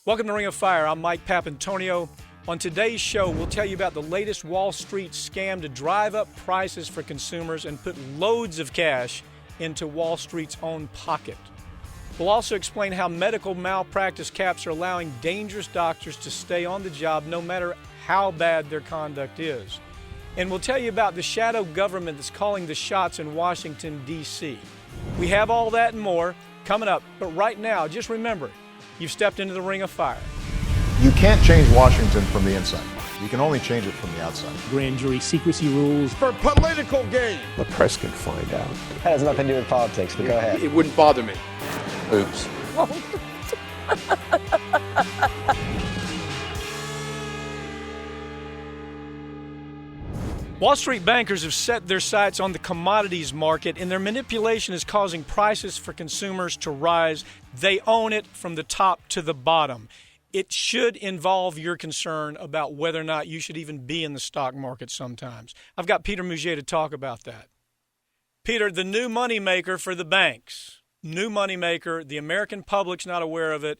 Welcome to Ring of Fire. I'm Mike Papantonio. On today's show, we'll tell you about the latest Wall Street scam to drive up prices for consumers and put loads of cash into Wall Street's own pocket. We'll also explain how medical malpractice caps are allowing dangerous doctors to stay on the job no matter how bad their conduct is. And we'll tell you about the shadow government that's calling the shots in Washington, D.C. We have all that and more coming up. But right now, just remember, you've stepped into the Ring of Fire. You can't change Washington from the inside. You can only change it from the outside. Grand jury secrecy rules. For political gain. The press can find out. That has nothing to do with politics, but go ahead. It wouldn't bother me. Oops. Wall Street bankers have set their sights on the commodities market, and their manipulation is causing prices for consumers to rise. They own it from the top to the bottom. It should involve your concern about whether or not you should even be in the stock market sometimes. I've got Peter Mougier to talk about that. Peter, the new moneymaker for the banks, new moneymaker, the American public's not aware of it.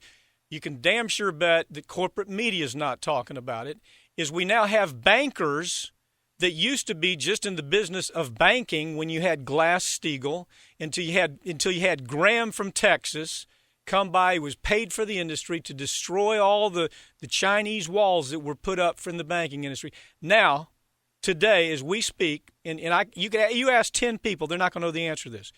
You can damn sure bet that corporate media is not talking about it, is we now have bankers that used to be just in the business of banking when you had Glass-Steagall, until you had Graham from Texas come by, who was paid for the industry to destroy all the Chinese walls that were put up from the banking industry. Now, today, as we speak, you ask 10 people, they're not going to know the answer to this.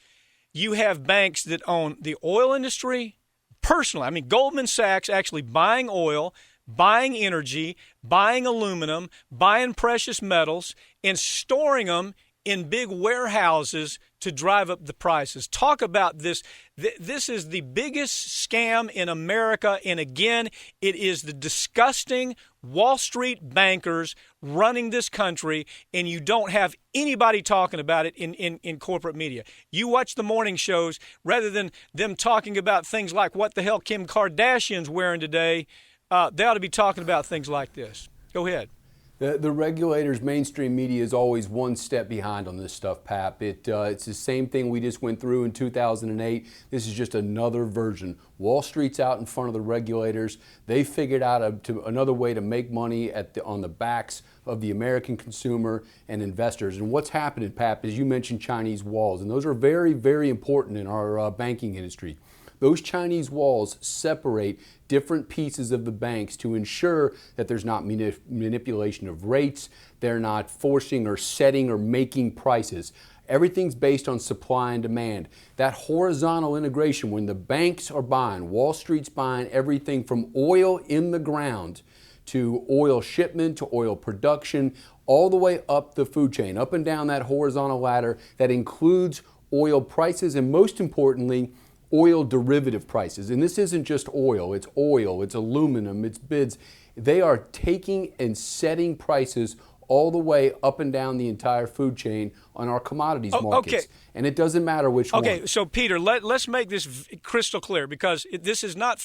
You have banks that own the oil industry personally. I mean, Goldman Sachs actually buying oil, buying energy, buying aluminum, buying precious metals, and storing them in big warehouses to drive up the prices. Talk about this. This is the biggest scam in America, and again, it is the disgusting Wall Street bankers running this country, and you don't have anybody talking about it in corporate media. You watch the morning shows, rather than them talking about things like what the hell Kim Kardashian's wearing today, they ought to be talking about things like this. Go ahead. The regulators, mainstream media is always one step behind on this stuff, Pap. It's the same thing we just went through in 2008. This is just another version. Wall Street's out in front of the regulators. They figured out another way to make money on the backs of the American consumer and investors. And what's happening, Pap, is you mentioned Chinese walls, and those are very, very important in our banking industry. Those Chinese walls separate different pieces of the banks to ensure that there's not manipulation of rates, they're not forcing or setting or making prices. Everything's based on supply and demand. That horizontal integration, when the banks are buying, Wall Street's buying everything from oil in the ground to oil shipment to oil production, all the way up the food chain, up and down that horizontal ladder that includes oil prices and, most importantly, oil derivative prices. And this isn't just oil, it's aluminum, it's bids. They are taking and setting prices all the way up and down the entire food chain on our commodities markets. Okay. And it doesn't matter which one. Okay, so Peter, let's make this crystal clear, because this is not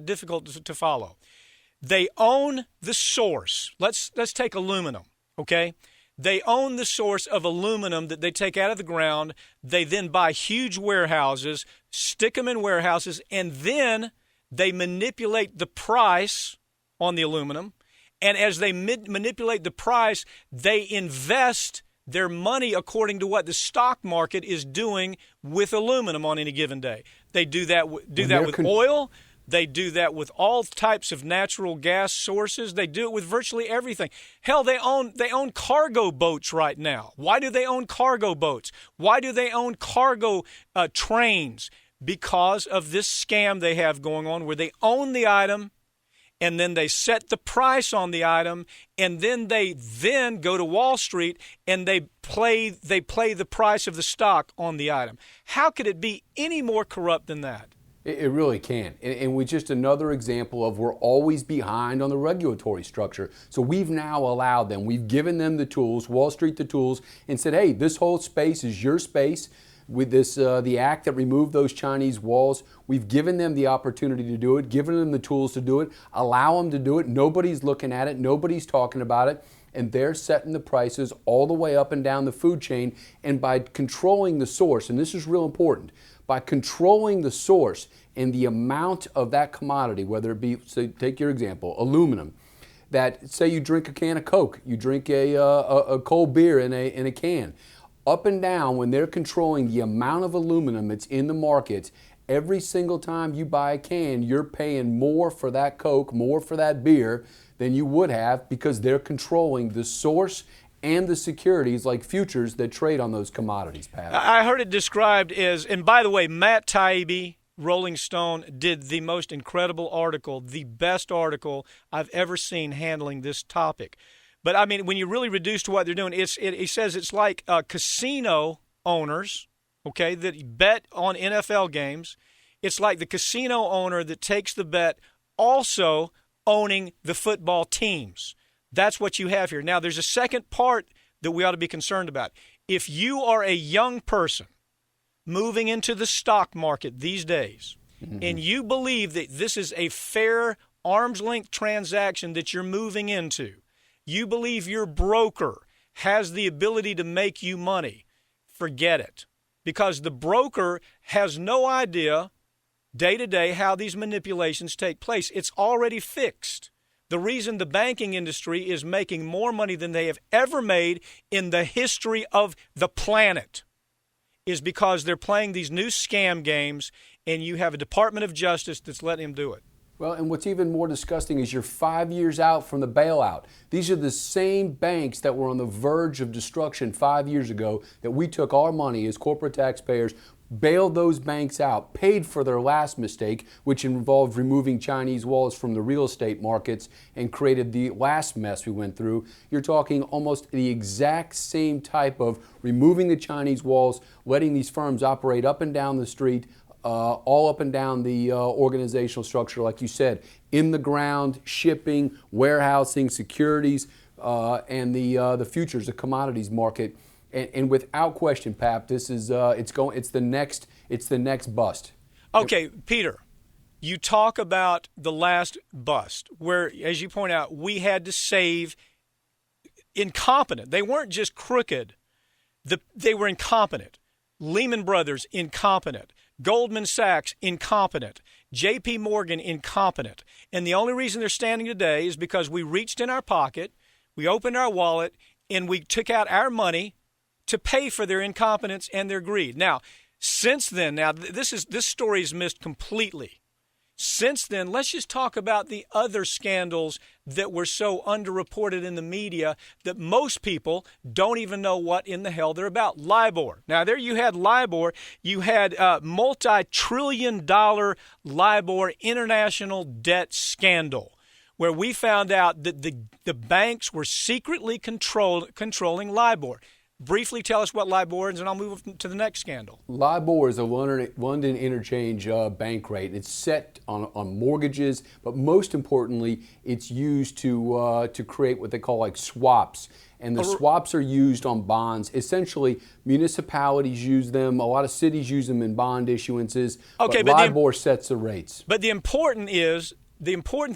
difficult to follow. They own the source. Let's take aluminum, okay? They own the source of aluminum that they take out of the ground. They then buy huge warehouses, stick them in warehouses, and then they manipulate the price on the aluminum. And as they manipulate the price, they invest their money according to what the stock market is doing with aluminum on any given day. They do that with oil. They do that with all types of natural gas sources. They do it with virtually everything. Hell, they own cargo boats right now. Why do they own cargo boats? Why do they own cargo trains? Because of this scam they have going on, where they own the item, and then they set the price on the item, and then they go to Wall Street and they play the price of the stock on the item. How could it be any more corrupt than that? It really can. And with just another example of we're always behind on the regulatory structure. So we've now allowed them, we've given them the tools, Wall Street the tools, and said, hey, this whole space is your space. With this, the act that removed those Chinese walls, we've given them the opportunity to do it, given them the tools to do it, allow them to do it. Nobody's looking at it. Nobody's talking about it. and they're setting the prices all the way up and down the food chain. And by controlling the source, and this is real important, by controlling the source and the amount of that commodity, whether it be, say, take your example, aluminum, that say you drink a can of Coke, you drink a cold beer in a can, up and down, when they're controlling the amount of aluminum that's in the market, every single time you buy a can, you're paying more for that Coke, more for that beer than you would have, because they're controlling the source and the securities like futures that trade on those commodities, Pat. I heard it described as, and by the way, Matt Taibbi, Rolling Stone, did the most incredible article, the best article I've ever seen handling this topic. But, I mean, when you really reduce to what they're doing, he says it's like casino owners, okay, that bet on NFL games. It's like the casino owner that takes the bet also owning the football teams. That's what you have here. Now, there's a second part that we ought to be concerned about. If you are a young person moving into the stock market these days, and you believe that this is a fair arm's length transaction that you're moving into, you believe your broker has the ability to make you money, forget it. Because the broker has no idea day to day how these manipulations take place. It's already fixed. The reason the banking industry is making more money than they have ever made in the history of the planet is because they're playing these new scam games, and you have a Department of Justice that's letting them do it. Well, and what's even more disgusting is you're 5 years out from the bailout. These are the same banks that were on the verge of destruction 5 years ago that we took our money as corporate taxpayers, bailed those banks out, paid for their last mistake, which involved removing Chinese walls from the real estate markets and created the last mess we went through. You're talking almost the exact same type of removing the Chinese walls, letting these firms operate up and down the street, all up and down the organizational structure, like you said, in the ground, shipping, warehousing, securities, and the futures, the commodities market. And without question, Pap, this is it's the next bust. Okay, Peter, you talk about the last bust, where, as you point out, we had to save incompetent. They weren't just crooked; they were incompetent. Lehman Brothers, incompetent. Goldman Sachs, incompetent. J.P. Morgan, incompetent. And the only reason they're standing today is because we reached in our pocket, we opened our wallet, and we took out our money to pay for their incompetence and their greed. Now, since then, this story is missed completely. Since then, let's just talk about the other scandals that were so underreported in the media that most people don't even know what in the hell they're about. LIBOR. Now, there you had LIBOR. You had multi-trillion-dollar LIBOR international debt scandal, where we found out that the banks were secretly controlling LIBOR. Briefly tell us what LIBOR is, and I'll move to the next scandal. LIBOR is a London interchange bank rate. It's set on mortgages, but most importantly, it's used to create what they call like swaps. And the swaps are used on bonds. Essentially, municipalities use them. A lot of cities use them in bond issuances. Okay, but LIBOR sets the rates. But the important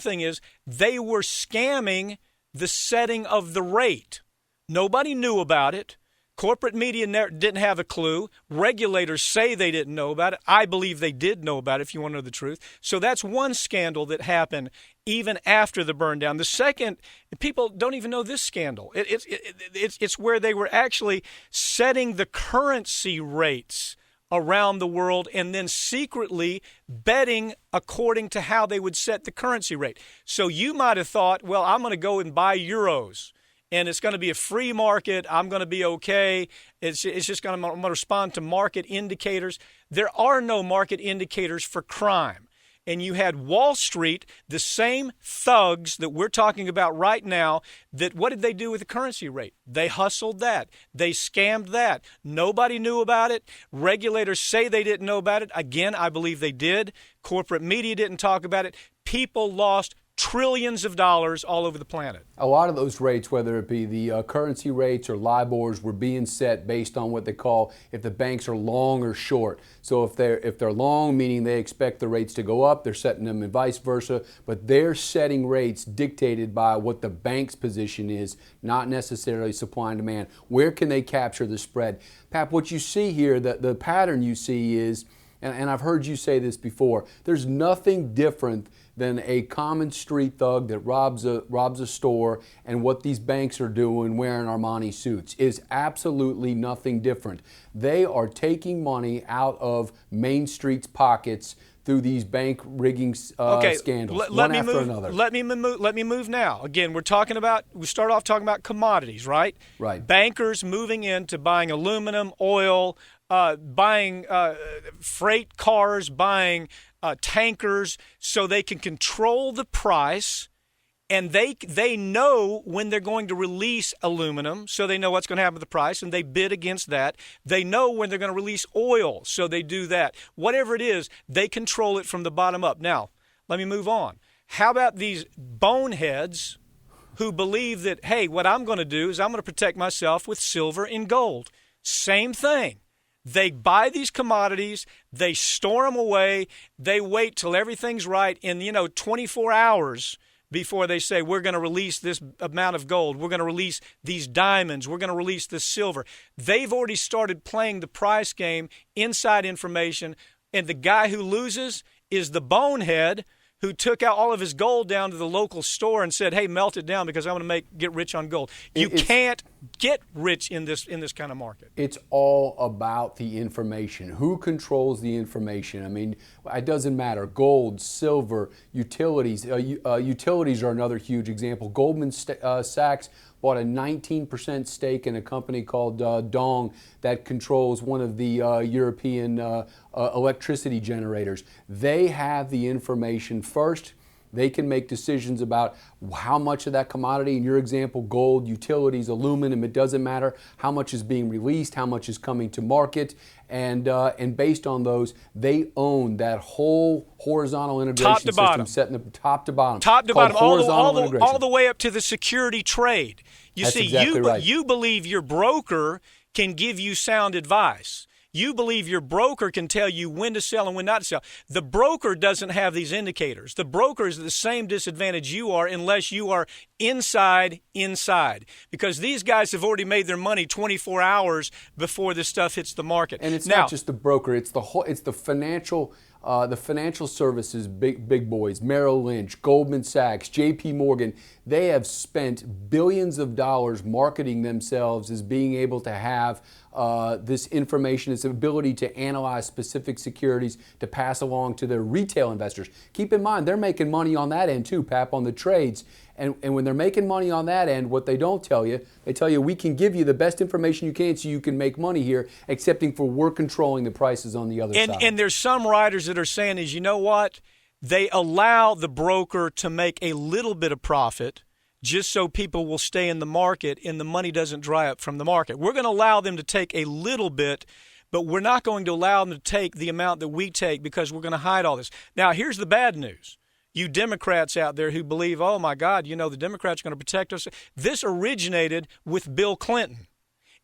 thing is they were scamming the setting of the rate. Nobody knew about it. Corporate media didn't have a clue. Regulators say they didn't know about it. I believe they did know about it, if you want to know the truth. So that's one scandal that happened even after the burn down. The second, people don't even know this scandal. It's where they were actually setting the currency rates around the world and then secretly betting according to how they would set the currency rate. So you might have thought, well, I'm going to go and buy euros, and it's going to be a free market. I'm going to be okay. It's just I'm going to respond to market indicators. There are no market indicators for crime. And you had Wall Street, the same thugs that we're talking about right now, that what did they do with the currency rate? They hustled that. They scammed that. Nobody knew about it. Regulators say they didn't know about it. Again, I believe they did. Corporate media didn't talk about it. People lost trillions of dollars all over the planet. A lot of those rates, whether it be the currency rates or LIBORs, were being set based on what they call if the banks are long or short. So if they're long, meaning they expect the rates to go up, they're setting them and vice versa. But they're setting rates dictated by what the bank's position is, not necessarily supply and demand. Where can they capture the spread? Pap, what you see here, the pattern you see is, and I've heard you say this before, there's nothing different than a common street thug that robs a store, and what these banks are doing wearing Armani suits is absolutely nothing different. They are taking money out of Main Street's pockets through these bank rigging scandals, one after another. Let me move now. Again, we start off talking about commodities, right? Right. Bankers moving into buying aluminum, oil, buying freight cars, buying tankers, so they can control the price, and they know when they're going to release aluminum, so they know what's going to happen with the price, and they bid against that. They know when they're going to release oil, so they do that. Whatever it is, they control it from the bottom up. Now, let me move on. How about these boneheads who believe that, hey, what I'm going to do is I'm going to protect myself with silver and gold? Same thing. They buy these commodities, they store them away, they wait till everything's right in, 24 hours before they say, we're going to release this amount of gold, we're going to release these diamonds, we're going to release this silver. They've already started playing the price game, inside information, and the guy who loses is the bonehead who took out all of his gold down to the local store and said, hey, melt it down because I'm going to get rich on gold. You can't get rich in this kind of market. It's all about the information. Who controls the information? I mean, it doesn't matter. Gold, silver, utilities. Utilities are another huge example. Goldman Sachs bought a 19% stake in a company called Dong that controls one of the European electricity generators. They have the information first. They can make decisions about how much of that commodity, in your example, gold, utilities, aluminum, it doesn't matter, how much is being released, how much is coming to market, and based on those, they own that whole horizontal integration top to bottom. system, setting the top to bottom. Top to bottom, all the way up to the security trade. That's exactly right. You believe your broker can give you sound advice. You believe your broker can tell you when to sell and when not to sell. The broker doesn't have these indicators. The broker is at the same disadvantage you are unless you are inside, because these guys have already made their money 24 hours before this stuff hits the market. And it's not just the broker, it's the financial services big boys, Merrill Lynch, Goldman Sachs, JP Morgan. They have spent billions of dollars marketing themselves as being able to have this information, this ability to analyze specific securities to pass along to their retail investors. Keep in mind, they're making money on that end too, Pap, on the trades. And when they're making money on that end, what they don't tell you, they tell you, we can give you the best information you can so you can make money here, excepting for we're controlling the prices on the other side. And there's some writers that are saying is, you know what? They allow the broker to make a little bit of profit just so people will stay in the market and the money doesn't dry up from the market. We're going to allow them to take a little bit, but we're not going to allow them to take the amount that we take because we're going to hide all this. Now, here's the bad news. You Democrats out there who believe, oh, my God, the Democrats are going to protect us. This originated with Bill Clinton.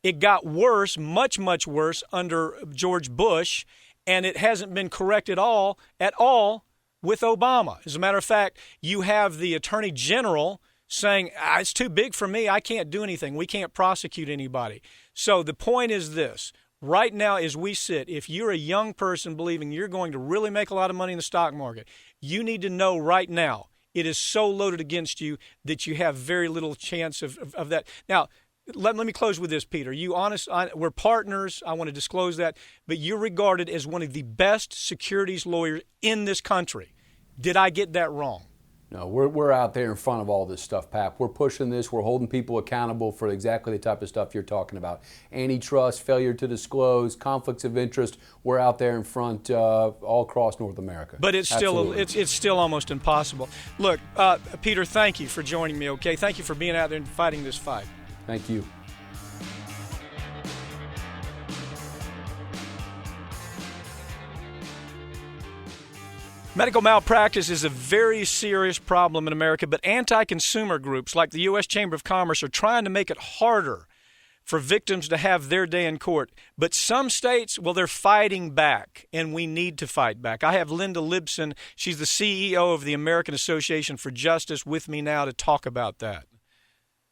It got worse, much, much worse under George Bush, and it hasn't been corrected at all with Obama. As a matter of fact, you have the Attorney General saying, it's too big for me. I can't do anything. We can't prosecute anybody. So the point is this. Right now, as we sit, if you're a young person believing you're going to really make a lot of money in the stock market, you need to know right now it is so loaded against you that you have very little chance of that. Now, let me close with this, Peter. We're partners. I want to disclose that. But you're regarded as one of the best securities lawyers in this country. Did I get that wrong? No, we're out there in front of all this stuff, Pap. We're pushing this. We're holding people accountable for exactly the type of stuff you're talking about. Antitrust, failure to disclose, conflicts of interest. We're out there in front all across North America. But it's still almost impossible. Look, Peter, thank you for joining me, okay? Thank you for being out there and fighting this fight. Thank you. Medical malpractice is a very serious problem in America, but anti-consumer groups like the U.S. Chamber of Commerce are trying to make it harder for victims to have their day in court. But some states, well, they're fighting back, and we need to fight back. I have Linda Lipsen. She's the CEO of the American Association for Justice with me now to talk about that.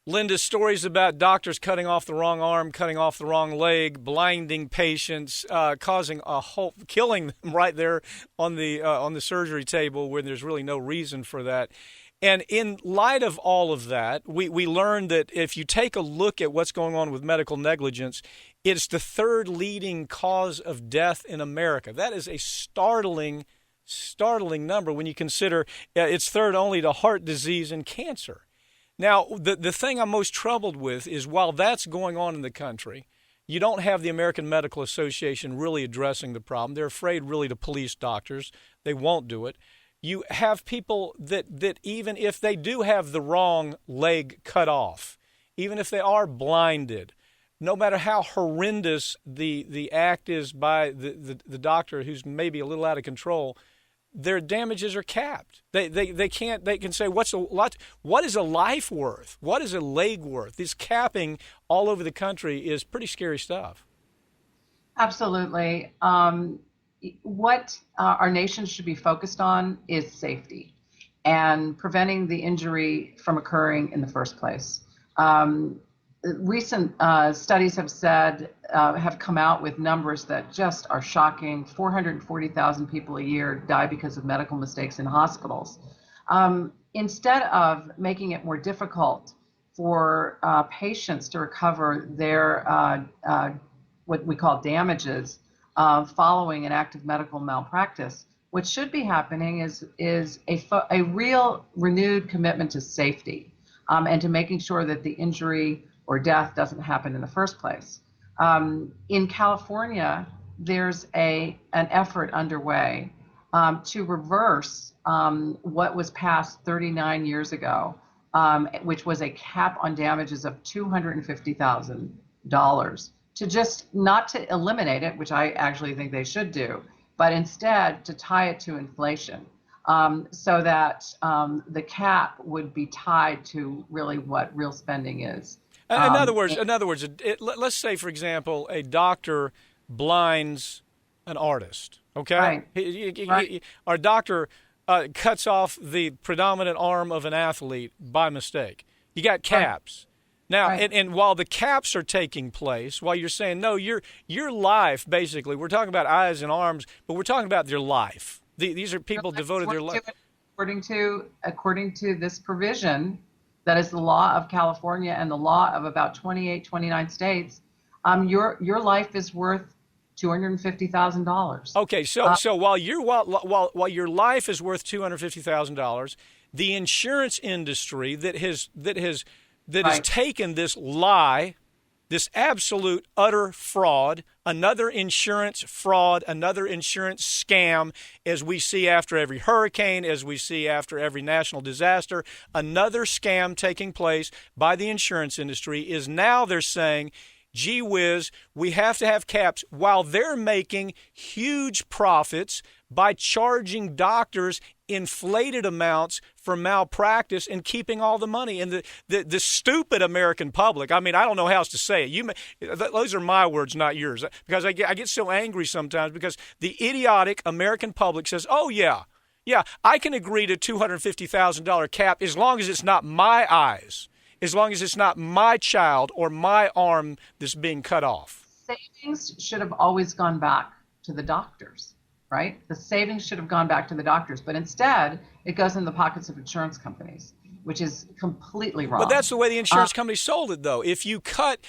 Linda, stories about doctors cutting off the wrong arm, cutting off the wrong leg, blinding patients, killing them right there on the surgery table when there's really no reason for that. And in light of all of that, we learned that if you take a look at what's going on with medical negligence, it's the third leading cause of death in America. That is a startling number when you consider it's third only to heart disease and cancer. Now, the thing I'm most troubled with is while that's going on in the country, you don't have the American Medical Association really addressing the problem. They're afraid really to police doctors. They won't do it. You have people that even if they do have the wrong leg cut off, even if they are blinded, no matter how horrendous the act is by the doctor who's maybe a little out of control, their damages are capped. They can say what is a life worth? What is a leg worth? This capping all over the country is pretty scary stuff. Absolutely. What our nation should be focused on is safety and preventing the injury from occurring in the first place. Recent studies have come out with numbers that just are shocking. 440,000 people a year die because of medical mistakes in hospitals. Instead of making it more difficult for patients to recover their what we call damages following an act of medical malpractice, what should be happening is a real renewed commitment to safety and to making sure that the injury or death doesn't happen in the first place. In California, there's an effort underway to reverse what was passed 39 years ago, which was a cap on damages of $250,000, to just not to eliminate it, which I actually think they should do, but instead to tie it to inflation. So that the cap would be tied to really what real spending is. In other words, let's say, for example, a doctor blinds an artist, okay? Right. Our doctor cuts off the predominant arm of an athlete by mistake. You got caps. Now, and while the caps are taking place, while you're saying, no, your life, basically, we're talking about eyes and arms, but we're talking about their life. These are people devoted their life. According to this provision, that is the law of California and the law of about 28, 29 states, your life is worth $250,000. Okay, so while your life is worth $250,000, the insurance industry that has taken this lie, this absolute utter fraud, another insurance fraud, another insurance scam, as we see after every hurricane, as we see after every national disaster, another scam taking place by the insurance industry is now they're saying, gee whiz, we have to have caps while they're making huge profits by charging doctors inflated amounts for malpractice and keeping all the money. And the stupid American public, I mean, I don't know how else to say it. Those are my words, not yours, because I get so angry sometimes because the idiotic American public says, oh, yeah, I can agree to $250,000 cap as long as it's not my eyes, as long as it's not my child or my arm that's being cut off. Savings should have always gone back to the doctors. Right? The savings should have gone back to the doctors, but instead it goes in the pockets of insurance companies, which is completely wrong. But that's the way the insurance company sold it, though. If you cut,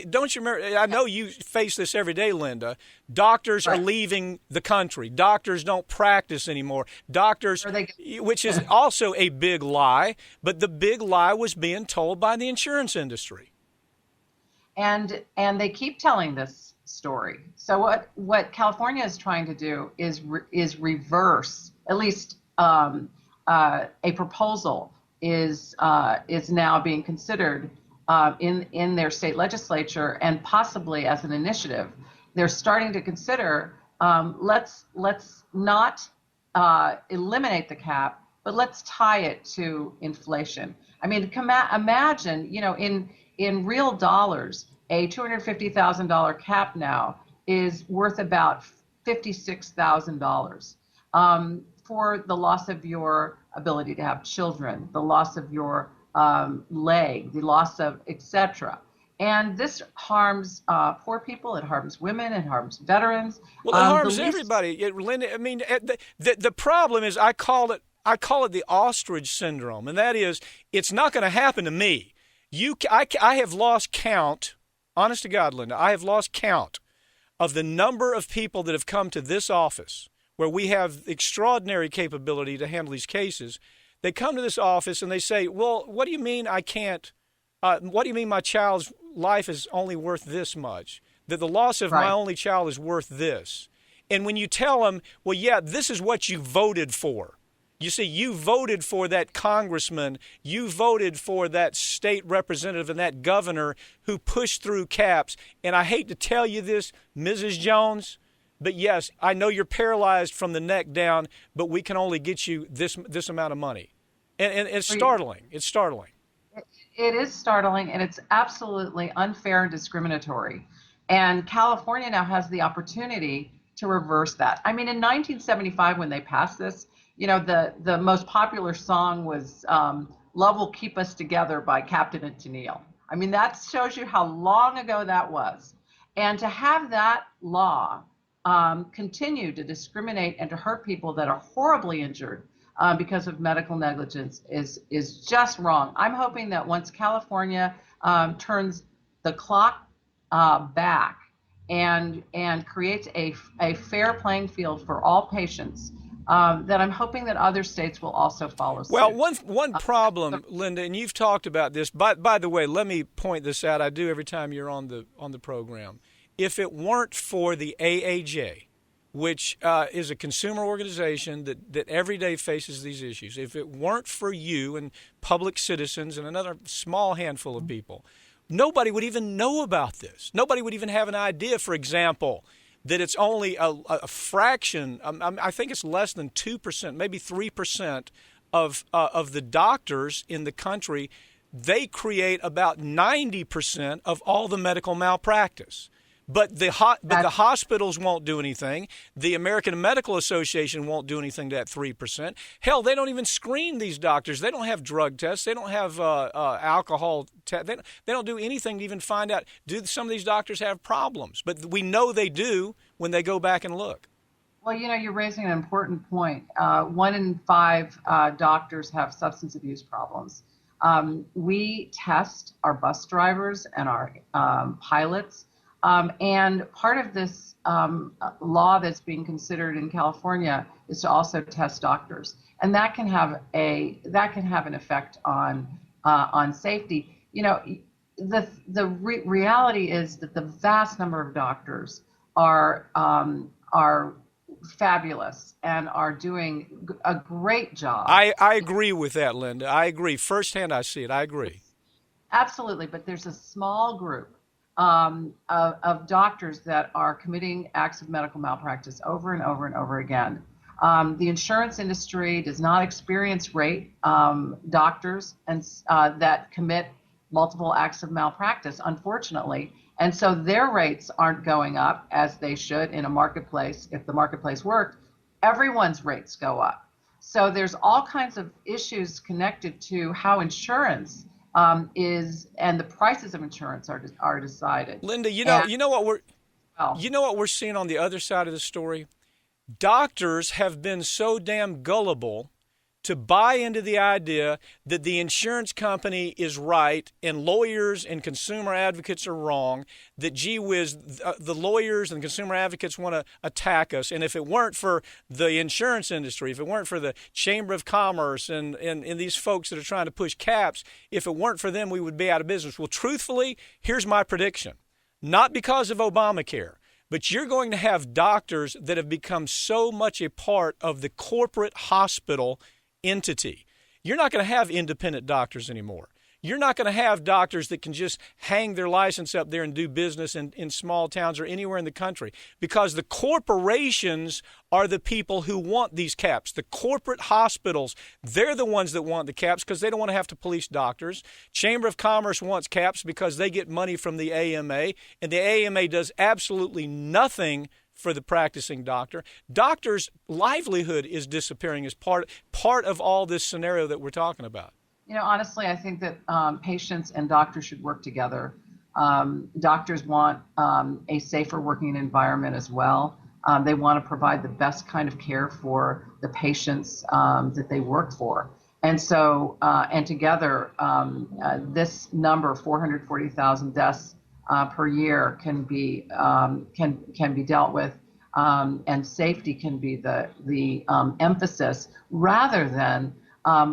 don't you remember? I know you face this every day, Linda. Doctors are leaving the country. Doctors don't practice anymore. Doctors, which is also a big lie, but the big lie was being told by the insurance industry. And they keep telling this story. So what California is trying to do is reverse, at least a proposal is now being considered in their state legislature and possibly as an initiative. They're starting to consider let's not eliminate the cap, but let's tie it to inflation. I mean, imagine, in real dollars, a $250,000 cap now is worth about $56,000 for the loss of your ability to have children, the loss of your leg, the loss of etc. And this harms poor people. It harms women. It harms veterans. Well, it harms everybody. Linda, I mean, the problem is I call it the ostrich syndrome, and that is it's not going to happen to me. I have lost count. Honest to God, Linda, I have lost count of the number of people that have come to this office where we have extraordinary capability to handle these cases. They come to this office and they say, well, what do you mean I can't? What do you mean my child's life is only worth this much? That the loss of my only child is worth this? And when you tell them, well, yeah, this is what you voted for. You see, you voted for that congressman, you voted for that state representative and that governor who pushed through caps. And I hate to tell you this, Mrs. Jones, but yes, I know you're paralyzed from the neck down, but we can only get you this amount of money. And it's startling. It's startling. It is startling, and it's absolutely unfair and discriminatory. And California now has the opportunity to reverse that. I mean, in 1975, when they passed this, the most popular song was Love Will Keep Us Together by Captain and Tennille. I mean, that shows you how long ago that was. And to have that law continue to discriminate and to hurt people that are horribly injured because of medical negligence is just wrong. I'm hoping that once California turns the clock back and creates a fair playing field for all patients, that I'm hoping that other states will also follow suit. Well, one problem, Linda, and you've talked about this. By the way, let me point this out. I do every time you're on the program. If it weren't for the AAJ, which is a consumer organization that every day faces these issues, if it weren't for you and public citizens and another small handful of people, nobody would even know about this. Nobody would even have an idea, for example, that it's only a fraction, I think it's less than 2%, maybe 3% of the doctors in the country. They create about 90% of all the medical malpractice. But the hospitals won't do anything. The American Medical Association won't do anything to that 3%. Hell, they don't even screen these doctors. They don't have drug tests. They don't have alcohol tests. They don't do anything to even find out, do some of these doctors have problems? But we know they do when they go back and look. Well, you're raising an important point. 1 in 5 doctors have substance abuse problems. We test our bus drivers and our pilots. And part of this law that's being considered in California is to also test doctors, and that can have an effect on safety. The reality is that the vast number of doctors are fabulous and are doing a great job. I agree with that, Linda. I agree. Firsthand, I see it. I agree. Absolutely, but there's a small group of doctors that are committing acts of medical malpractice over and over and over again. The insurance industry does not experience rate doctors and that commit multiple acts of malpractice, unfortunately. And so their rates aren't going up as they should in a marketplace. If the marketplace worked, everyone's rates go up. So there's all kinds of issues connected to how insurance is, and the prices of insurance are decided. Linda, you know what we're seeing on the other side of the story? Doctors have been so damn gullible to buy into the idea that the insurance company is right and lawyers and consumer advocates are wrong, that gee whiz, the lawyers and consumer advocates want to attack us. And if it weren't for the insurance industry, if it weren't for the Chamber of Commerce and these folks that are trying to push caps, if it weren't for them, we would be out of business. Well, truthfully, here's my prediction. Not because of Obamacare, but you're going to have doctors that have become so much a part of the corporate hospital entity. You're not going to have independent doctors anymore. You're not going to have doctors that can just hang their license up there and do business in small towns or anywhere in the country, because the corporations are the people who want these caps. The corporate hospitals, they're the ones that want the caps because they don't want to have to police doctors. Chamber of Commerce wants caps because they get money from the AMA, and the AMA does absolutely nothing for the practicing doctor. Doctors' livelihood is disappearing as part of all this scenario that we're talking about. Honestly, I think that patients and doctors should work together. Doctors want a safer working environment as well. They want to provide the best kind of care for the patients that they work for. And so, and together, this number, 440,000 deaths per year, can be dealt with, and safety can be the emphasis, rather than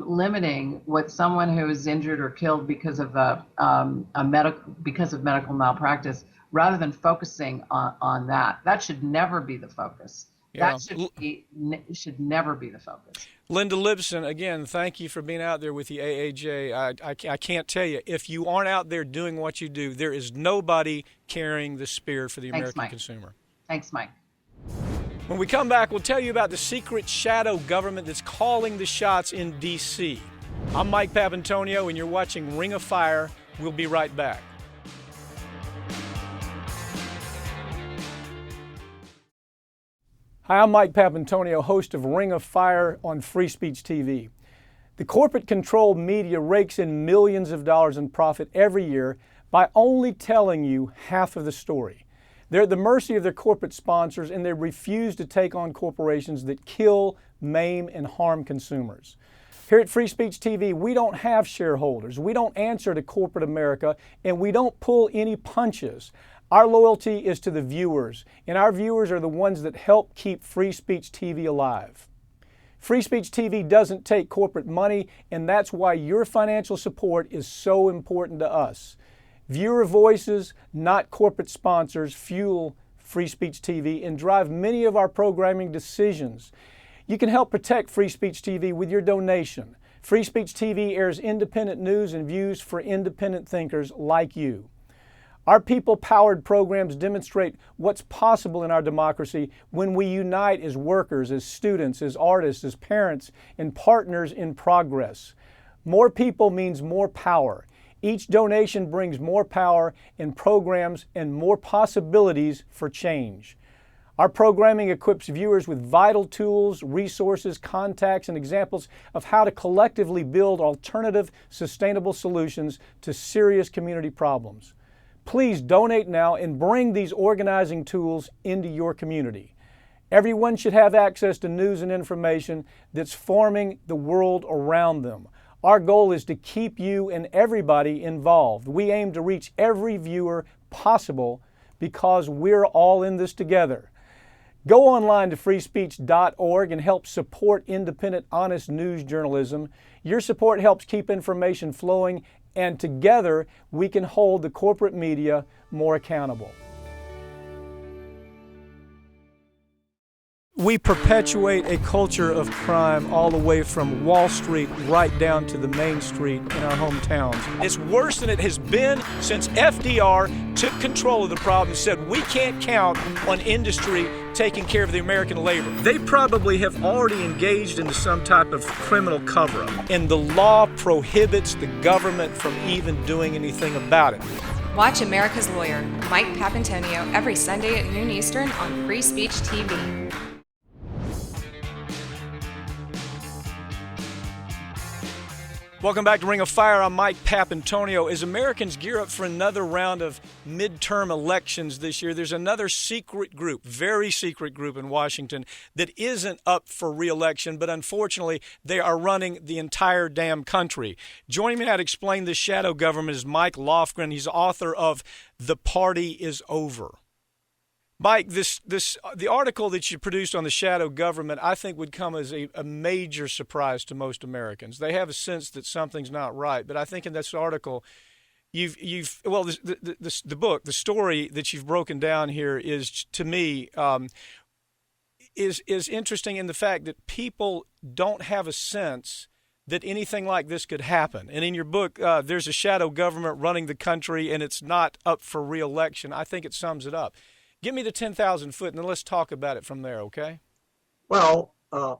limiting what someone who is injured or killed because of medical malpractice, rather than focusing on that. That should never be the focus. Yeah. That should never be the focus. Linda Lipsen, again, thank you for being out there with the AAJ. I can't tell you, if you aren't out there doing what you do, there is nobody carrying the spear for the American consumer. Thanks, Mike. When we come back, we'll tell you about the secret shadow government that's calling the shots in D.C. I'm Mike Papantonio, and you're watching Ring of Fire. We'll be right back. Hi, I'm Mike Papantonio, host of Ring of Fire on Free Speech TV. The corporate-controlled media rakes in millions of dollars in profit every year by only telling you half of the story. They're at the mercy of their corporate sponsors, and they refuse to take on corporations that kill, maim, and harm consumers. Here at Free Speech TV, we don't have shareholders. We don't answer to corporate America, and we don't pull any punches. Our loyalty is to the viewers, and our viewers are the ones that help keep Free Speech TV alive. Free Speech TV doesn't take corporate money, and that's why your financial support is so important to us. Viewer voices, not corporate sponsors, fuel Free Speech TV and drive many of our programming decisions. You can help protect Free Speech TV with your donation. Free Speech TV airs independent news and views for independent thinkers like you. Our people-powered programs demonstrate what's possible in our democracy when we unite as workers, as students, as artists, as parents, and partners in progress. More people means more power. Each donation brings more power in programs and more possibilities for change. Our programming equips viewers with vital tools, resources, contacts, and examples of how to collectively build alternative, sustainable solutions to serious community problems. Please donate now and bring these organizing tools into your community. Everyone should have access to news and information that's forming the world around them. Our goal is to keep you and everybody involved. We aim to reach every viewer possible because we're all in this together. Go online to freespeech.org and help support independent, honest news journalism. Your support helps keep information flowing, and together we can hold the corporate media more accountable. We perpetuate a culture of crime all the way from Wall Street right down to the main street in our hometowns. It's worse than it has been since FDR took control of the problem and said we can't count on industry taking care of the American labor. They probably have already engaged into some type of criminal cover-up, and the law prohibits the government from even doing anything about it. Watch America's Lawyer, Mike Papantonio, every Sunday at noon Eastern on Free Speech TV. Welcome back to Ring of Fire. I'm Mike Papantonio. As Americans gear up for another round of midterm elections this year, there's another secret group, very secret group in Washington that isn't up for re-election, but unfortunately they are running the entire damn country. Joining me now to explain this shadow government is Mike Lofgren. He's author of The Party is Over. Mike, the article that you produced on the shadow government, I think would come as a major surprise to most Americans. They have a sense that something's not right, but I think in this article, the book, the story that you've broken down here is, to me, is interesting in the fact that people don't have a sense that anything like this could happen. And in your book, there's a shadow government running the country, and it's not up for re-election. I think it sums it up. Give me the 10,000 foot, and then let's talk about it from there, okay? Well,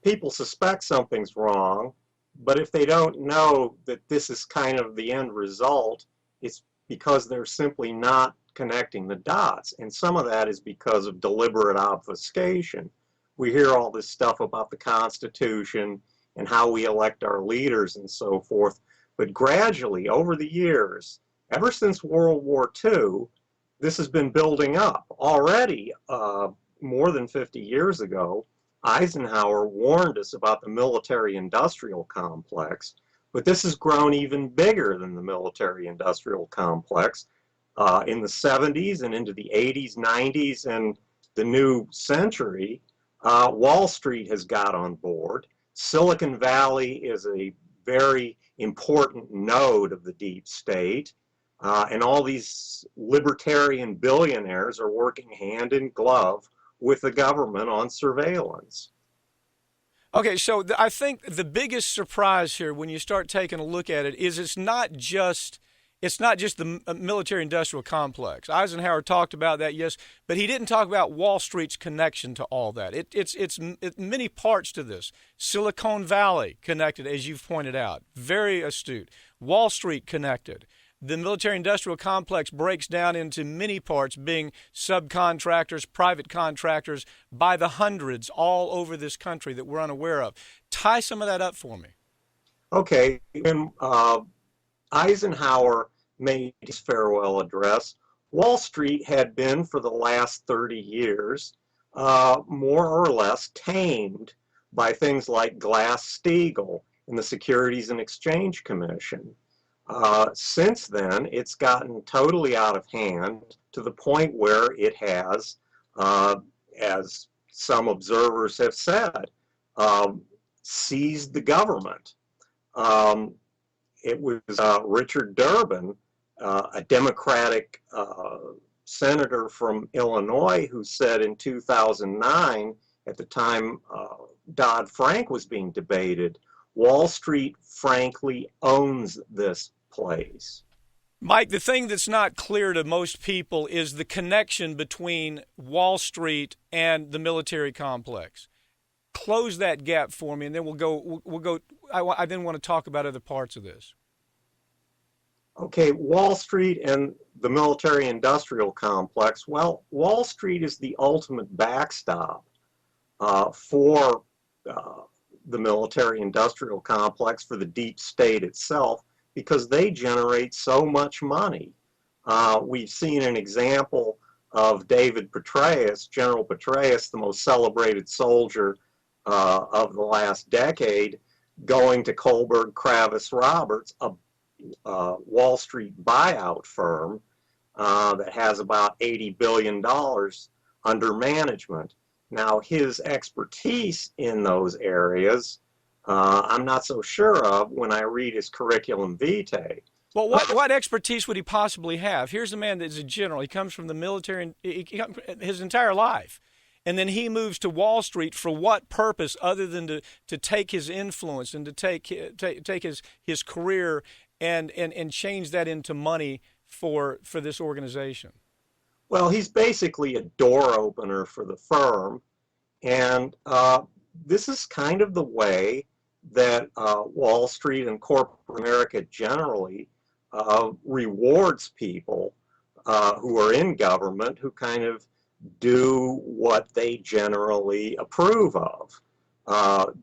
people suspect something's wrong, but if they don't know that this is kind of the end result, it's because they're simply not connecting the dots. And some of that is because of deliberate obfuscation. We hear all this stuff about the Constitution and how we elect our leaders and so forth, but gradually, over the years, ever since World War II, this has been building up. Already, more than 50 years ago, Eisenhower warned us about the military-industrial complex, but this has grown even bigger than the military-industrial complex. In the 70s and into the 80s, 90s, and the new century, Wall Street has got on board. Silicon Valley is a very important node of the deep state, and all these libertarian billionaires are working hand in glove with the government on surveillance. Okay, so I think the biggest surprise here when you start taking a look at it is it's not just the military-industrial complex. Eisenhower talked about that, yes, but he didn't talk about Wall Street's connection to all that. It's many parts to this. Silicon Valley connected, as you've pointed out, very astute. Wall Street connected. The military-industrial complex breaks down into many parts, being subcontractors, private contractors, by the hundreds all over this country that we're unaware of. Tie some of that up for me. Okay, when Eisenhower made his farewell address, Wall Street had been, for the last 30 years, more or less tamed by things like Glass-Steagall and the Securities and Exchange Commission. Since then, it's gotten totally out of hand to the point where it has, as some observers have said, seized the government. It was Richard Durbin, a Democratic senator from Illinois, who said in 2009, at the time Dodd-Frank was being debated, Wall Street frankly owns this place. Mike, the thing that's not clear to most people is the connection between Wall Street and the military complex. Close that gap for me, and then we'll go. I then want to talk about other parts of this. Okay, Wall Street and the military-industrial complex. Well, Wall Street is the ultimate backstop for the military-industrial complex, for the deep state itself, because they generate so much money. We've seen an example of David Petraeus, General Petraeus, the most celebrated soldier of the last decade, going to Kohlberg Kravis Roberts, a Wall Street buyout firm that has about $80 billion under management. Now, his expertise in those areas, I'm not so sure of when I read his curriculum vitae. Well, what expertise would he possibly have? Here's a man that's a general. He comes from the military his entire life. And then he moves to Wall Street for what purpose other than to take his influence and to take his career and change that into money for this organization? Well, he's basically a door opener for the firm. And this is kind of the way that Wall Street and corporate America generally rewards people who are in government who kind of do what they generally approve of.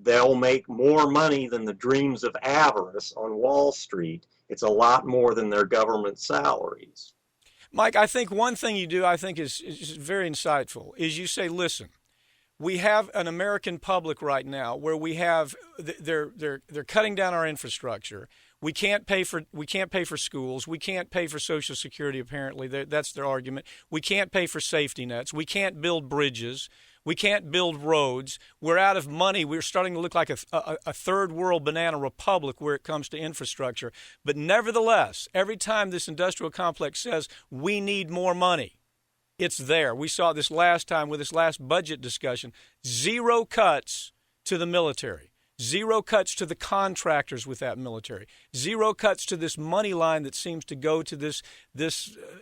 They'll make more money than the dreams of avarice on Wall Street. It's a lot more than their government salaries. Mike, I think one thing you do, I think is very insightful, is you say, listen, we have an American public right now where we have they're cutting down our infrastructure. We can't pay for schools. We can't pay for Social Security. Apparently, that's their argument. We can't pay for safety nets. We can't build bridges. We can't build roads. We're out of money. We're starting to look like a third world banana republic where it comes to infrastructure. But nevertheless, every time this industrial complex says we need more money, it's there. We saw this last time with this last budget discussion. Zero cuts to the military. Zero cuts to the contractors with that military. Zero cuts to this money line that seems to go to this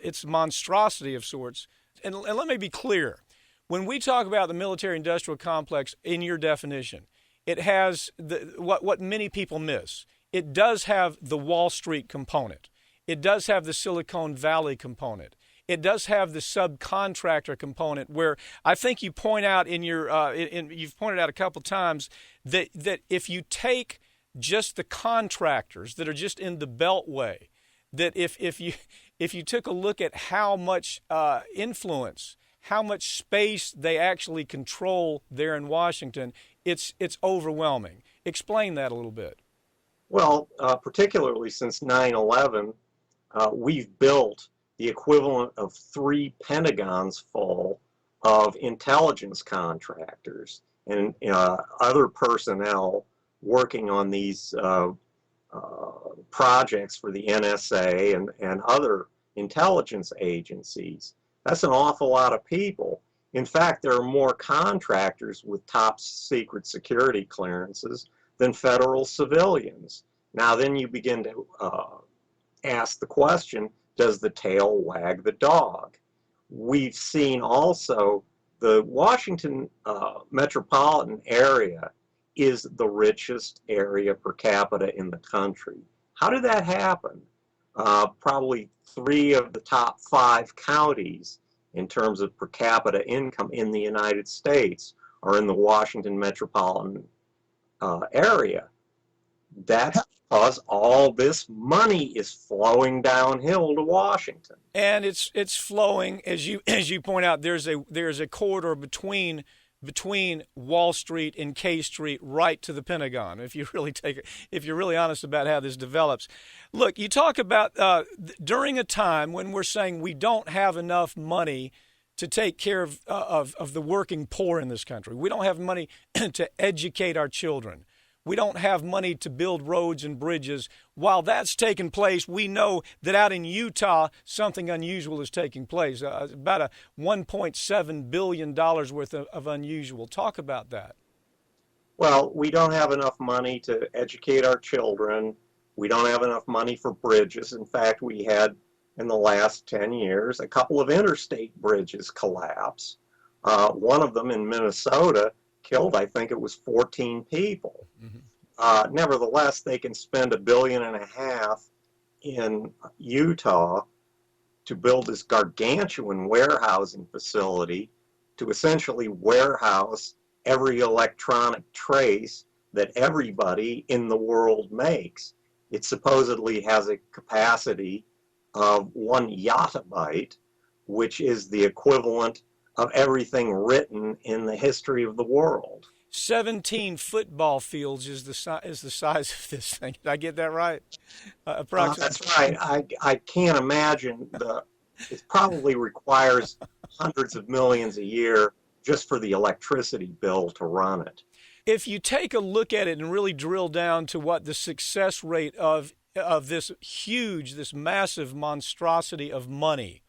it's monstrosity of sorts. And let me be clear. When we talk about the military-industrial complex, in your definition, it has what many people miss. It does have the Wall Street component. It does have the Silicon Valley component. It does have the subcontractor component, where I think you point out in your you've pointed out a couple times that if you take just the contractors that are just in the Beltway, that if you took a look at how much influence, how much space they actually control there in Washington, it's overwhelming. Explain that a little bit. Well, particularly since 9/11, we've built the equivalent of 3 Pentagons full of intelligence contractors and other personnel working on these projects for the NSA and other intelligence agencies. That's an awful lot of people. In fact, there are more contractors with top secret security clearances than federal civilians. Now then you begin to ask the question, does the tail wag the dog? We've seen also the Washington metropolitan area is the richest area per capita in the country. How did that happen? Probably 3 of the top 5 counties in terms of per capita income in the United States are in the Washington metropolitan area. That's because all this money is flowing downhill to Washington. And it's flowing, as you point out. There's a corridor between Wall Street and K Street right to the Pentagon. If you're really honest about how this develops. Look, you talk about during a time when we're saying we don't have enough money to take care of the working poor in this country. We don't have money to educate our children. We don't have money to build roads and bridges. While that's taking place, we know that out in Utah, something unusual is taking place. About a $1.7 billion worth of unusual. Talk about that. Well, we don't have enough money to educate our children. We don't have enough money for bridges. In fact, we had, in the last 10 years, a couple of interstate bridges collapse. One of them in Minnesota killed, I think it was 14 people. Mm-hmm. Nevertheless, they can spend $1.5 billion in Utah to build this gargantuan warehousing facility to essentially warehouse every electronic trace that everybody in the world makes. It supposedly has a capacity of 1 yottabyte, which is the equivalent of everything written in the history of the world. 17 football fields is the size of this thing. Did I get that right? Approximately. That's right. I can't imagine it probably requires hundreds of millions a year just for the electricity bill to run it. If you take a look at it and really drill down to what the success rate of this massive monstrosity of money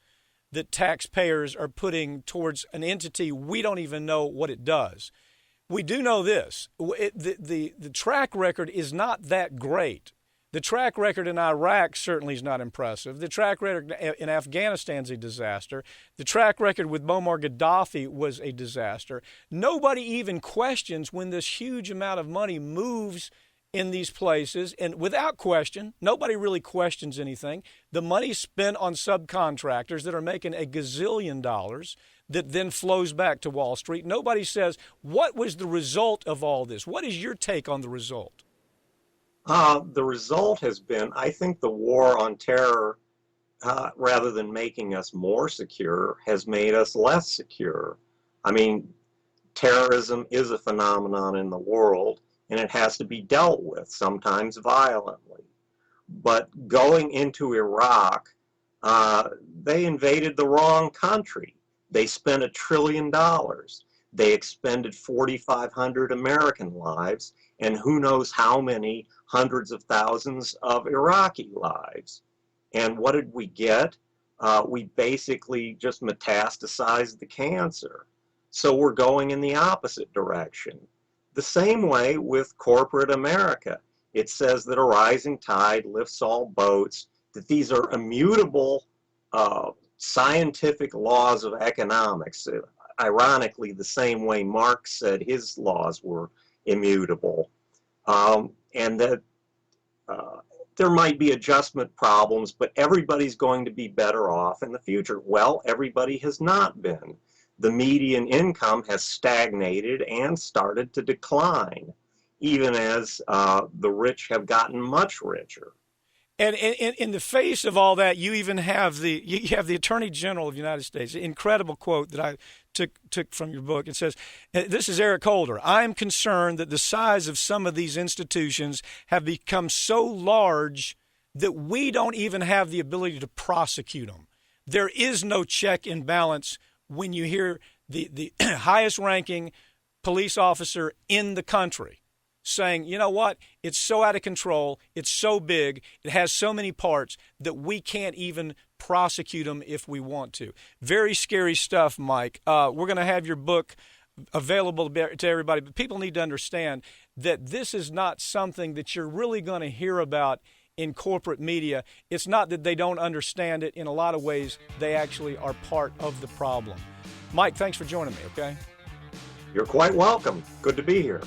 that taxpayers are putting towards an entity we don't even know what it does. We do know this. The track record is not that great. The track record in Iraq certainly is not impressive. The track record in Afghanistan is a disaster. The track record with Muammar Gaddafi was a disaster. Nobody even questions when this huge amount of money moves in these places, and without question, nobody really questions anything. The money's spent on subcontractors that are making a gazillion dollars that then flows back to Wall Street. Nobody says, what was the result of all this? What is your take on the result? The result has been, I think the war on terror, rather than making us more secure, has made us less secure. I mean, terrorism is a phenomenon in the world, and it has to be dealt with, sometimes violently. But going into Iraq, they invaded the wrong country. They spent $1 trillion. They expended 4,500 American lives, and who knows how many hundreds of thousands of Iraqi lives. And what did we get? We basically just metastasized the cancer. So we're going in the opposite direction. The same way with corporate America. It says that a rising tide lifts all boats, that these are immutable scientific laws of economics. Ironically, the same way Marx said his laws were immutable. And that there might be adjustment problems, but everybody's going to be better off in the future. Well, everybody has not been. The median income has stagnated and started to decline, even as the rich have gotten much richer. And in the face of all that, you even have the Attorney General of the United States. Incredible quote that I took from your book. It says, this is Eric Holder. I am concerned that the size of some of these institutions have become so large that we don't even have the ability to prosecute them. There is no check and balance when you hear the highest ranking police officer in the country saying, you know what, it's so out of control, it's so big, it has so many parts that we can't even prosecute them if we want to. Very scary stuff, Mike. We're going to have your book available to everybody, but people need to understand that this is not something that you're really going to hear about in corporate media. It's not that they don't understand it. In a lot of ways, they actually are part of the problem. Mike, thanks for joining me, okay? You're quite welcome. Good to be here.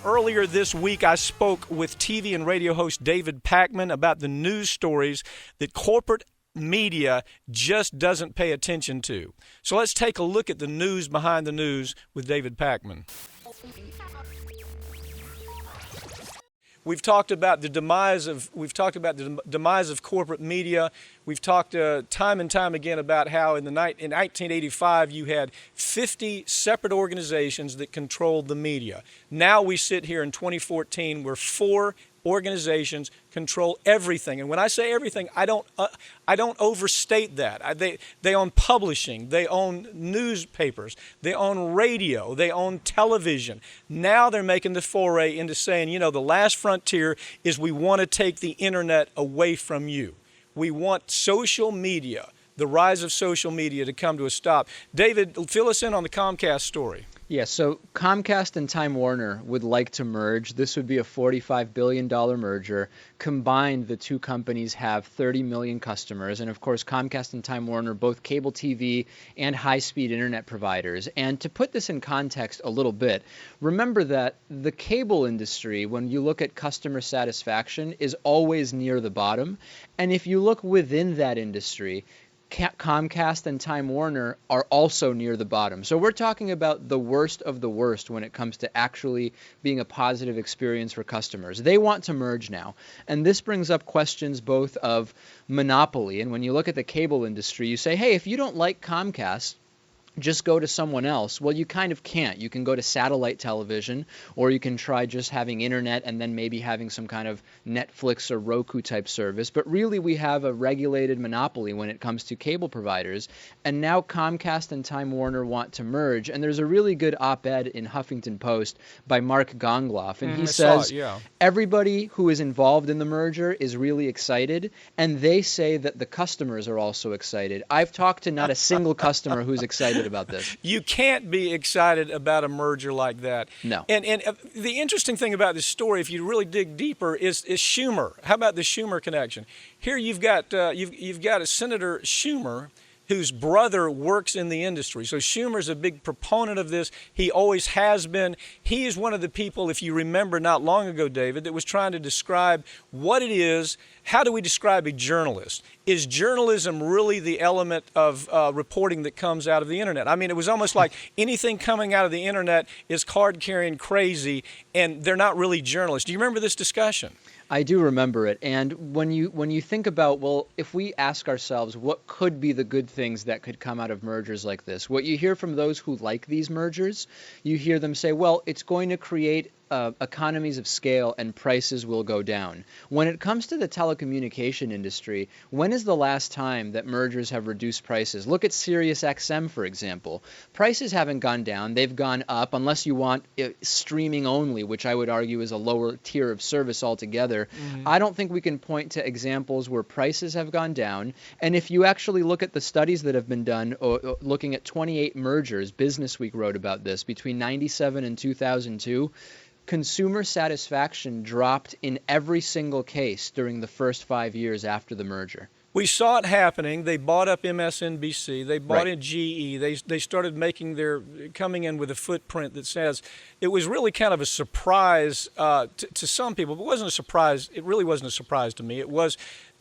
Earlier this week, I spoke with TV and radio host David Pakman about the news stories that corporate media just doesn't pay attention to. So let's take a look at the news behind the news with David Pakman. We've talked about the demise of corporate media. We've talked time and time again about how in 1985 you had 50 separate organizations that controlled the media. Now we sit here in 2014 where 4 organizations control everything. And when I say everything, I don't overstate that. They own publishing, they own newspapers, they own radio, they own television. Now they're making the foray into saying, you know, the last frontier is we want to take the internet away from you. We want social media, the rise of social media, to come to a stop. David, fill us in on the Comcast story. Yeah, so Comcast and Time Warner would like to merge. This would be a $45 billion merger. Combined, the two companies have 30 million customers. And of course, Comcast and Time Warner, both cable TV and high-speed internet providers. And to put this in context a little bit, remember that the cable industry, when you look at customer satisfaction, is always near the bottom. And if you look within that industry, Comcast and Time Warner are also near the bottom. So we're talking about the worst of the worst when it comes to actually being a positive experience for customers. They want to merge now. And this brings up questions both of monopoly. And when you look at the cable industry, you say, hey, if you don't like Comcast, just go to someone else. Well, you kind of can't. You can go to satellite television, or you can try just having internet and then maybe having some kind of Netflix or Roku type service. But really, we have a regulated monopoly when it comes to cable providers. And now Comcast and Time Warner want to merge. And there's a really good op-ed in Huffington Post by Mark Gongloff. And he says everybody who is involved in the merger is really excited. And they say that the customers are also excited. I've talked to not a single customer who's excited about this. You can't be excited about a merger like that. No. And the interesting thing about this story, if you really dig deeper, is Schumer. How about the Schumer connection? Here you've got a Senator Schumer whose brother works in the industry. So Schumer's a big proponent of this. He always has been. He is one of the people, if you remember not long ago, David, that was trying to describe what it is. How do we describe a journalist? Is journalism really the element of reporting that comes out of the internet? I mean, it was almost like anything coming out of the internet is card-carrying crazy, and they're not really journalists. Do you remember this discussion? I do remember it. And when you think about, well, if we ask ourselves what could be the good things that could come out of mergers like this, what you hear from those who like these mergers, you hear them say, well, it's going to create economies of scale and prices will go down. When it comes to the telecommunication industry, when is the last time that mergers have reduced prices? Look at SiriusXM, for example. Prices haven't gone down. They've gone up, unless you want streaming only, which I would argue is a lower tier of service altogether. I don't think we can point to examples where prices have gone down. And if you actually look at the studies that have been done, looking at 28 mergers, Business Week wrote about this, between 97 and 2002, consumer satisfaction dropped in every single case during the first 5 years after the merger. We saw it happening. They bought up MSNBC. They bought Right. in GE. They started coming in with a footprint that says it was really kind of a surprise to some people. But it wasn't a surprise. It really wasn't a surprise to me.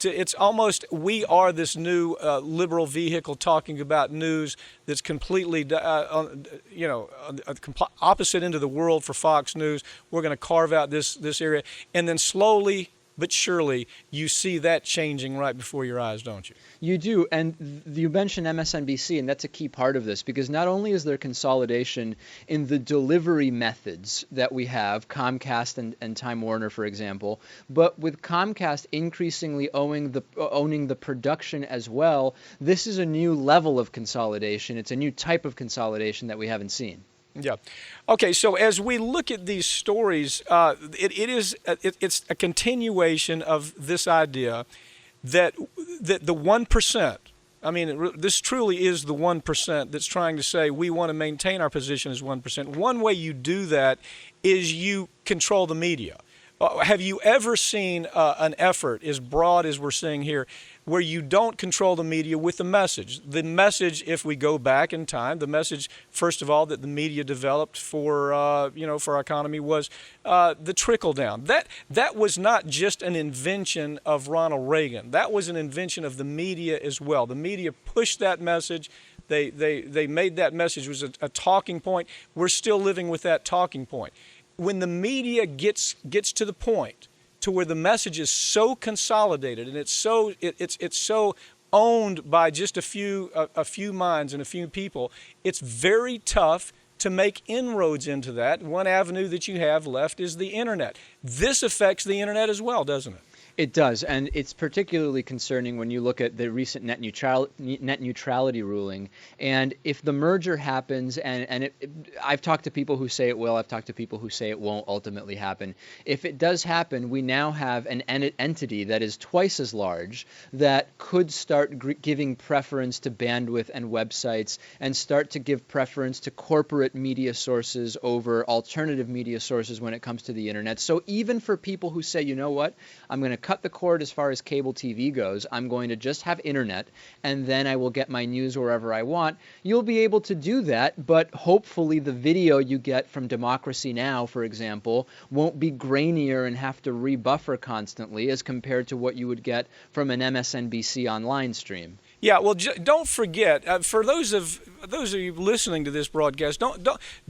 It's almost, we are this new liberal vehicle talking about news that's completely, opposite end of the world for Fox News. We're going to carve out this area. And then slowly but surely you see that changing right before your eyes, don't you? You do, and you mentioned MSNBC, and that's a key part of this, because not only is there consolidation in the delivery methods that we have, Comcast and Time Warner, for example, but with Comcast increasingly owning the production as well, this is a new level of consolidation. It's a new type of consolidation that we haven't seen. Yeah. Okay, so as we look at these stories, it's a continuation of this idea that the 1%, I mean, this truly is the 1% that's trying to say we want to maintain our position as 1%. One way you do that is you control the media. Have you ever seen an effort as broad as we're seeing here where you don't control the media with the message? The message, if we go back in time, the message, first of all, that the media developed for our economy was the trickle down. That was not just an invention of Ronald Reagan. That was an invention of the media as well. The media pushed that message. They made that message was a talking point. We're still living with that talking point. When the media gets to the point to where the message is so consolidated and it's so owned by just a few minds and a few people, it's very tough to make inroads into that. One avenue that you have left is the internet. This affects the internet as well, doesn't it? It does, and it's particularly concerning when you look at the recent net neutrality ruling. And if the merger happens, I've talked to people who say it will, I've talked to people who say it won't ultimately happen. If it does happen, we now have an entity that is twice as large that could start giving preference to bandwidth and websites and start to give preference to corporate media sources over alternative media sources when it comes to the internet. So even for people who say, you know what, I'm going to cut the cord as far as cable TV goes, I'm going to just have internet, and then I will get my news wherever I want. You'll be able to do that, but hopefully the video you get from Democracy Now!, for example, won't be grainier and have to rebuffer constantly as compared to what you would get from an MSNBC online stream. Yeah, well, don't forget, for those of you listening to this broadcast,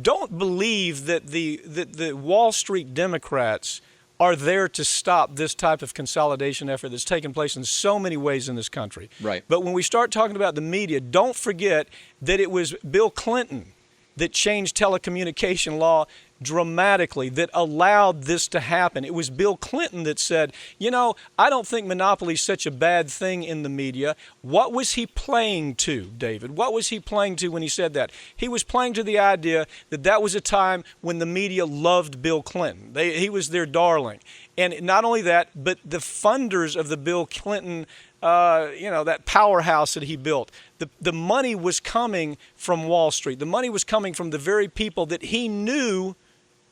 don't believe that the Wall Street Democrats are there to stop this type of consolidation effort that's taken place in so many ways in this country. Right. But when we start talking about the media, don't forget that it was Bill Clinton that changed telecommunication law dramatically, that allowed this to happen. It was Bill Clinton that said, I don't think monopoly is such a bad thing in the media. What was he playing to, David? What was he playing to when he said that? He was playing to the idea that was a time when the media loved Bill Clinton. He was their darling. And not only that, but the funders of the Bill Clinton that powerhouse that he built. The money was coming from Wall Street. The money was coming from the very people that he knew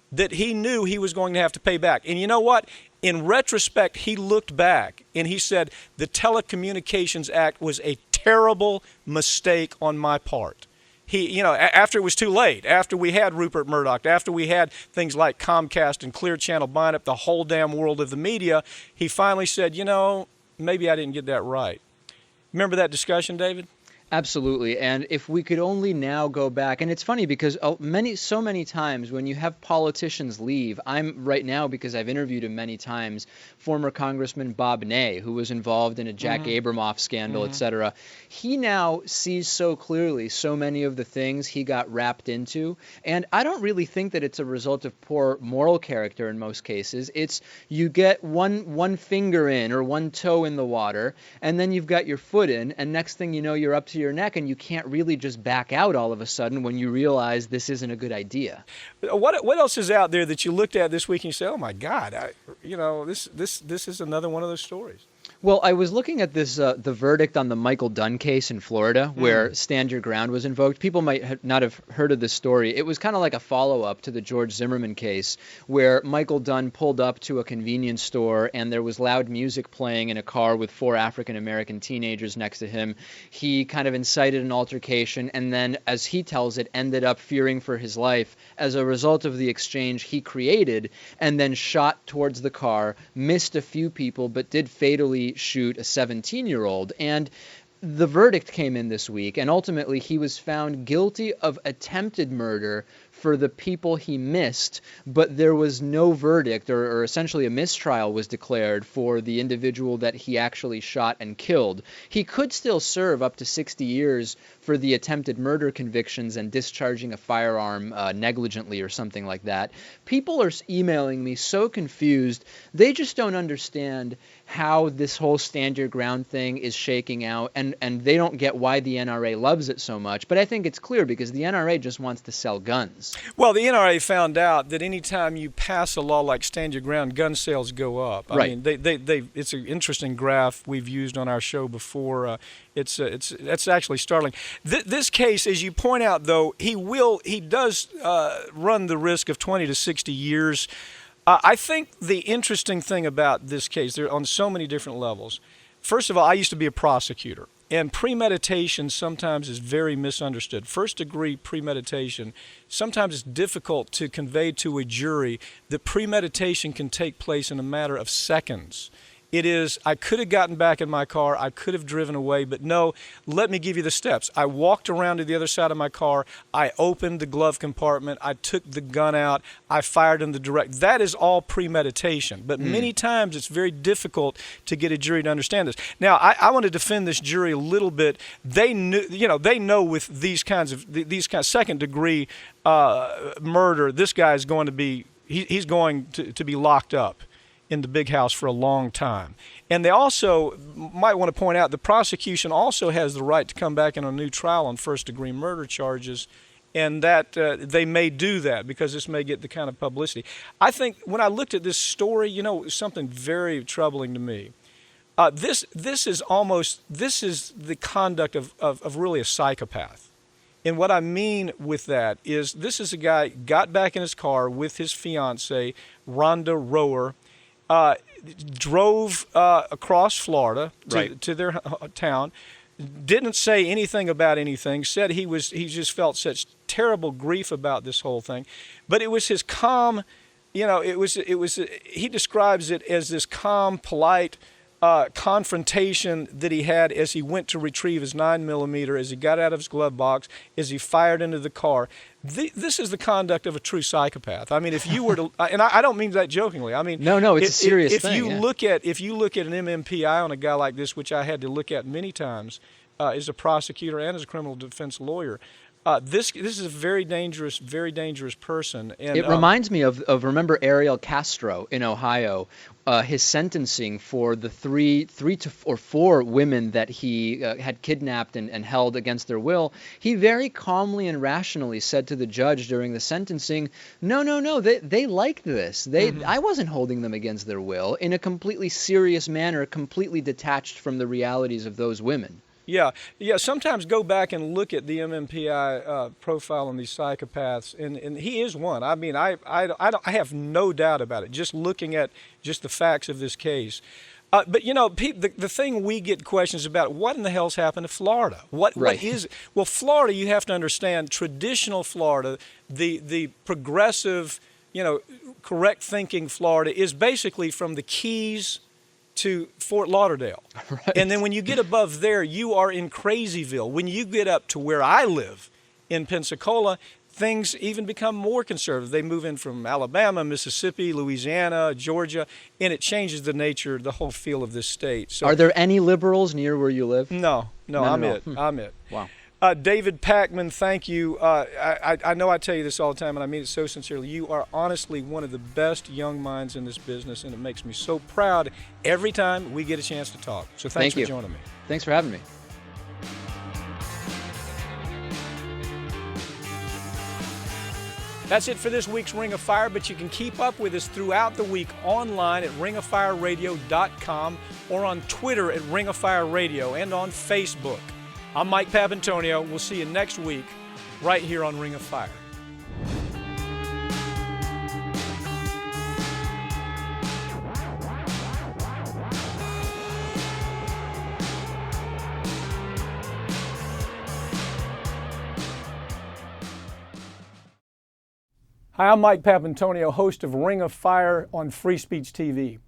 he was going to have to pay back. And you know what? In retrospect, he looked back and he said the Telecommunications Act was a terrible mistake on my part. He, after it was too late, after we had Rupert Murdoch, after we had things like Comcast and Clear Channel buying up the whole damn world of the media, he finally said, maybe I didn't get that right. Remember that discussion, David? Absolutely. And if we could only now go back, and it's funny because so many times when you have politicians leave, I'm right now, because I've interviewed him many times, former Congressman Bob Ney, who was involved in a Jack Abramoff scandal, et cetera. He now sees so clearly so many of the things he got wrapped into. And I don't really think that it's a result of poor moral character in most cases. It's you get one finger in or one toe in the water, and then you've got your foot in, and next thing you know, you're up to your neck, and you can't really just back out all of a sudden when you realize this isn't a good idea. What else is out there that you looked at this week and you say, oh my God, this is another one of those stories? Well, I was looking at this, the verdict on the Michael Dunn case in Florida, where Stand Your Ground was invoked. People might not have heard of this story. It was kind of like a follow-up to the George Zimmerman case, where Michael Dunn pulled up to a convenience store and there was loud music playing in a car with 4 African-American teenagers next to him. He kind of incited an altercation and then, as he tells it, ended up fearing for his life as a result of the exchange he created, and then shot towards the car, missed a few people, but did fatally shoot a 17-year-old. And the verdict came in this week, and ultimately he was found guilty of attempted murder for the people he missed, but there was no verdict, or essentially a mistrial was declared for the individual that he actually shot and killed. He could still serve up to 60 years for the attempted murder convictions and discharging a firearm negligently or something like that. People are emailing me so confused. They just don't understand how this whole stand your ground thing is shaking out, and they don't get why the NRA loves it so much. But I think it's clear because the NRA just wants to sell guns. Well, the NRA found out that anytime you pass a law like Stand Your Ground, gun sales go up. I mean, it's an interesting graph we've used on our show before. That's actually startling. This case, as you point out, though, he does run the risk of 20 to 60 years. I think the interesting thing about this case, they're on so many different levels. First of all, I used to be a prosecutor. And premeditation sometimes is very misunderstood. First-degree premeditation, sometimes it's difficult to convey to a jury that premeditation can take place in a matter of seconds. It is, I could have gotten back in my car, I could have driven away, but no, let me give you the steps. I walked around to the other side of my car, I opened the glove compartment, I took the gun out, I fired in the direct. That is all premeditation, but many times it's very difficult to get a jury to understand this. Now, I want to defend this jury a little bit. They know with these kinds of second-degree murder, this guy is going to be, he's going to be locked up in the big house for a long time. And they also might want to point out the prosecution also has the right to come back in a new trial on first-degree murder charges, and that they may do that because this may get the kind of publicity. I think when I looked at this story, something very troubling to me. This is the conduct of really a psychopath. And what I mean with that is this is a guy got back in his car with his fiancée, Rhonda Rower, drove across Florida to their town, didn't say anything about anything, said he just felt such terrible grief about this whole thing. But it was his calm, he describes it as this calm, polite confrontation that he had as he went to retrieve his 9mm, as he got out of his glove box, as he fired into the car. This is the conduct of a true psychopath. I mean, if you were to, and I don't mean that jokingly. I mean, no, it's a serious thing. If you look at an MMPI on a guy like this, which I had to look at many times as a prosecutor and as a criminal defense lawyer, this is a very dangerous person. And it reminds me of remember Ariel Castro in Ohio, his sentencing for the three or four women that he had kidnapped and held against their will. He very calmly and rationally said to the judge during the sentencing, no, they liked this. I wasn't holding them against their will, in a completely serious manner, completely detached from the realities of those women. Yeah. Sometimes go back and look at the MMPI profile on these psychopaths, and he is one. I mean, I have no doubt about it. Just looking at just the facts of this case. But the thing we get questions about: what in the hell's happened to Florida? What is it? Well, Florida, you have to understand, traditional Florida, the progressive, correct thinking Florida is basically from the Keys to Fort Lauderdale. Right. And then when you get above there, you are in Crazyville. When you get up to where I live in Pensacola, things even become more conservative. They move in from Alabama, Mississippi, Louisiana, Georgia, and it changes the nature, the whole feel of this state. So, are there any liberals near where you live? No, None I'm at it. all. I'm it. Wow. David Pakman, thank you. I know I tell you this all the time, and I mean it so sincerely. You are honestly one of the best young minds in this business, and it makes me so proud every time we get a chance to talk. So thanks for joining me. Thanks for having me. That's it for this week's Ring of Fire, but you can keep up with us throughout the week online at ringoffireradio.com or on Twitter at Ring of Fire Radio and on Facebook. I'm Mike Papantonio. We'll see you next week right here on Ring of Fire. Hi, I'm Mike Papantonio, host of Ring of Fire on Free Speech TV.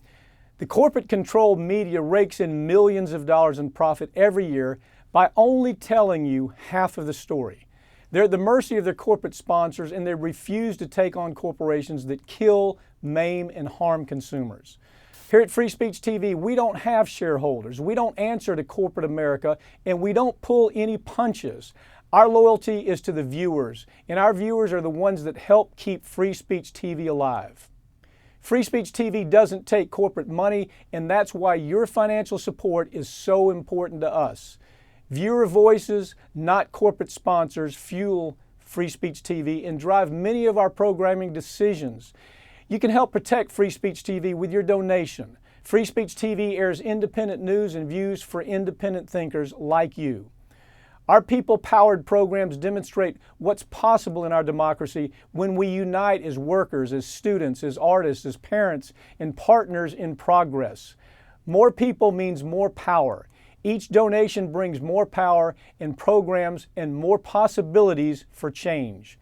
The corporate-controlled media rakes in millions of dollars in profit every year by only telling you half of the story. They're at the mercy of their corporate sponsors, and they refuse to take on corporations that kill, maim, and harm consumers. Here at Free Speech TV, we don't have shareholders. We don't answer to corporate America, and we don't pull any punches. Our loyalty is to the viewers, and our viewers are the ones that help keep Free Speech TV alive. Free Speech TV doesn't take corporate money, and that's why your financial support is so important to us. Viewer voices, not corporate sponsors, fuel Free Speech TV and drive many of our programming decisions. You can help protect Free Speech TV with your donation. Free Speech TV airs independent news and views for independent thinkers like you. Our people-powered programs demonstrate what's possible in our democracy when we unite as workers, as students, as artists, as parents, and partners in progress. More people means more power. Each donation brings more power and programs and more possibilities for change.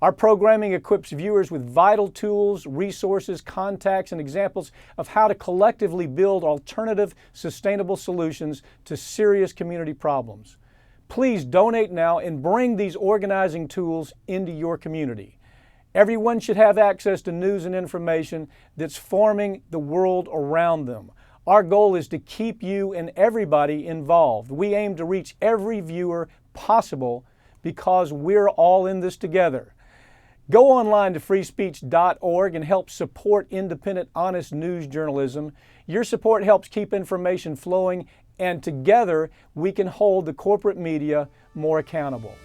Our programming equips viewers with vital tools, resources, contacts, and examples of how to collectively build alternative, sustainable solutions to serious community problems. Please donate now and bring these organizing tools into your community. Everyone should have access to news and information that's forming the world around them. Our goal is to keep you and everybody involved. We aim to reach every viewer possible because we're all in this together. Go online to freespeech.org and help support independent, honest news journalism. Your support helps keep information flowing, and together we can hold the corporate media more accountable.